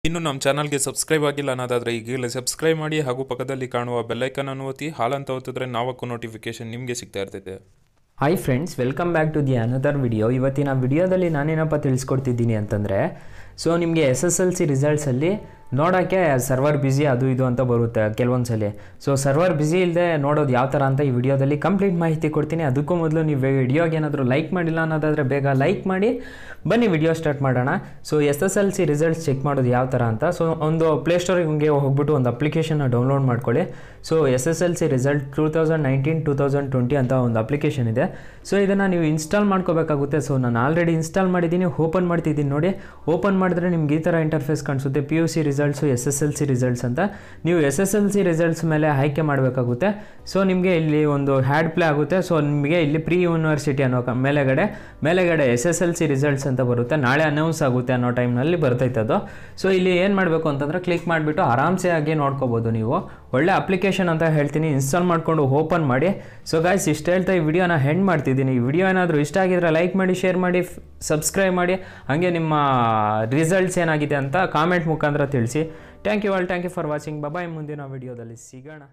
ಇನ್ನು ನಮ್ಮ ಚಾನಲ್ಗೆ ಸಬ್ಸ್ಕ್ರೈಬ್ ಆಗಿಲ್ಲ ಅನ್ನೋದಾದರೆ ಈಗಲೇ ಸಬ್ಸ್ಕ್ರೈಬ್ ಮಾಡಿ ಹಾಗೂ ಪಕ್ಕದಲ್ಲಿ ಕಾಣುವ ಬೆಲ್ಲೈಕನ್ ಅನ್ನು ಒತ್ತಿ ಹಾಲಂತ ಒತ್ತಿದ್ರೆ ನಾವಕ್ಕೂ ನೋಟಿಫಿಕೇಶನ್ ನಿಮಗೆ ಸಿಗ್ತಾ ಇರ್ತೈತೆ. Hi friends, welcome back to the another video. ಇವತ್ತಿನ ವಿಡಿಯೋದಲ್ಲಿ ನಾನೇನಪ್ಪ ತಿಳಿಸ್ಕೊಡ್ತಿದ್ದೀನಿ ಅಂತಂದರೆ, ಸೊ ನಿಮಗೆ SSLC ರಿಸಲ್ಟ್ಸಲ್ಲಿ ನೋಡೋಕ್ಕೆ ಸರ್ವರ್ ಬ್ಯುಸಿ ಅದು ಇದು ಅಂತ ಬರುತ್ತೆ ಕೆಲವೊಂದು ಸಲ. ಸೊ ಸರ್ವರ್ ಬ್ಯುಸಿ ಇಲ್ಲದೆ ನೋಡೋದು ಯಾವ ಥರ ಅಂತ ಈ ವಿಡಿಯೋದಲ್ಲಿ ಕಂಪ್ಲೀಟ್ ಮಾಹಿತಿ ಕೊಡ್ತೀನಿ. ಅದಕ್ಕೂ ಮೊದಲು ನೀವು ವಿಡಿಯೋಗೆ ಏನಾದರೂ ಲೈಕ್ ಮಾಡಿಲ್ಲ ಅನ್ನೋದಾದರೆ ಬೇಗ ಲೈಕ್ ಮಾಡಿ ಬನ್ನಿ ವಿಡಿಯೋ ಸ್ಟಾರ್ಟ್ ಮಾಡೋಣ. ಸೊ SSLC ರಿಸಲ್ಟ್ಸ್ ಚೆಕ್ ಮಾಡೋದು ಯಾವ ಥರ ಅಂತ, ಸೊ ಒಂದು ಪ್ಲೇಸ್ಟೋರಿಗೆ ಹೋಗ್ಬಿಟ್ಟು ಒಂದು ಅಪ್ಲಿಕೇಶನ್ನ ಡೌನ್ಲೋಡ್ ಮಾಡ್ಕೊಳ್ಳಿ. ಸೊ SSLC ರಿಸಲ್ಟ್ 2019-2020 ಅಂತ ಒಂದು ಅಪ್ಲಿಕೇಶನ್ ಇದೆ. ಸೊ ಇದನ್ನು ನೀವು ಇನ್ಸ್ಟಾಲ್ ಮಾಡ್ಕೋಬೇಕಾಗುತ್ತೆ. ಸೊ ನಾನು ಆಲ್ರೆಡಿ ಇನ್ಸ್ಟಾಲ್ ಮಾಡಿದ್ದೀನಿ, ಓಪನ್ ಮಾಡ್ತಿದ್ದೀನಿ ನೋಡಿ. ಓಪನ್ ಮಾಡಿದ್ರೆ ನಿಮ್ಗೆ ಈ ಥರ ಇಂಟರ್ಫೇಸ್ ಕಾಣಿಸುತ್ತೆ, PUC ರಿಸಲ್ಟ್ಸು, SSLC ರಿಸಲ್ಟ್ಸ್ ಅಂತ. ನೀವು SSLC ರಿಸಲ್ಟ್ಸ್ ಮೇಲೆ ಆಯ್ಕೆ ಮಾಡಬೇಕಾಗುತ್ತೆ. ಸೊ ನಿಮಗೆ ಇಲ್ಲಿ ಒಂದು ಹ್ಯಾಡ್ ಪ್ಲೇ ಆಗುತ್ತೆ. ಸೊ ನಿಮಗೆ ಇಲ್ಲಿ ಪ್ರೀ ಯೂನಿವರ್ಸಿಟಿ ಅನ್ನೋ ಮೇಲೆಗಡೆ SSLC ರಿಸಲ್ಟ್ಸ್ ಅಂತ ಬರುತ್ತೆ. ನಾಳೆ ಅನೌನ್ಸ್ ಆಗುತ್ತೆ ಅನ್ನೋ ಟೈಮ್ನಲ್ಲಿ ಬರ್ತೈತೆ ಅದು. ಸೊ ಇಲ್ಲಿ ಏನು ಮಾಡಬೇಕು ಅಂತಂದರೆ ಕ್ಲಿಕ್ ಮಾಡಿಬಿಟ್ಟು ಆರಾಮ್ಸೆ ಆಗಿ ನೋಡ್ಕೋಬೋದು ನೀವು. ಒಳ್ಳೆ ಅಪ್ಲಿಕೇಶನ್ ಅಂತ ಹೇಳ್ತೀನಿ, ಇನ್ಸ್ಟಾಲ್ ಮಾಡಿಕೊಂಡು ಓಪನ್ ಮಾಡಿ. ಸೊ ಗಾಯ್ಸ್, ಇಷ್ಟು ಹೇಳ್ತಾ ಈ ವಿಡಿಯೋನ ಹೆಂಡ್ ಮಾಡ್ತಿದ್ದೀನಿ. ಈ ವಿಡಿಯೋ ಏನಾದರೂ ಇಷ್ಟ ಆಗಿದ್ರೆ ಲೈಕ್ ಮಾಡಿ, ಶೇರ್ ಮಾಡಿ, ಸಬ್ಸ್ಕ್ರೈಬ್ ಮಾಡಿ. ಹಾಗೆ ನಿಮ್ಮ ರಿಸಲ್ಟ್ಸ್ ಏನಾಗಿದೆ ಅಂತ ಕಾಮೆಂಟ್ ಮುಖಾಂತರ ತಿಳಿಸಿ. Thank you for watching. Bye, ಮುಂದಿನ ವಿಡಿಯೋದಲ್ಲಿ ಸಿಗೋಣ.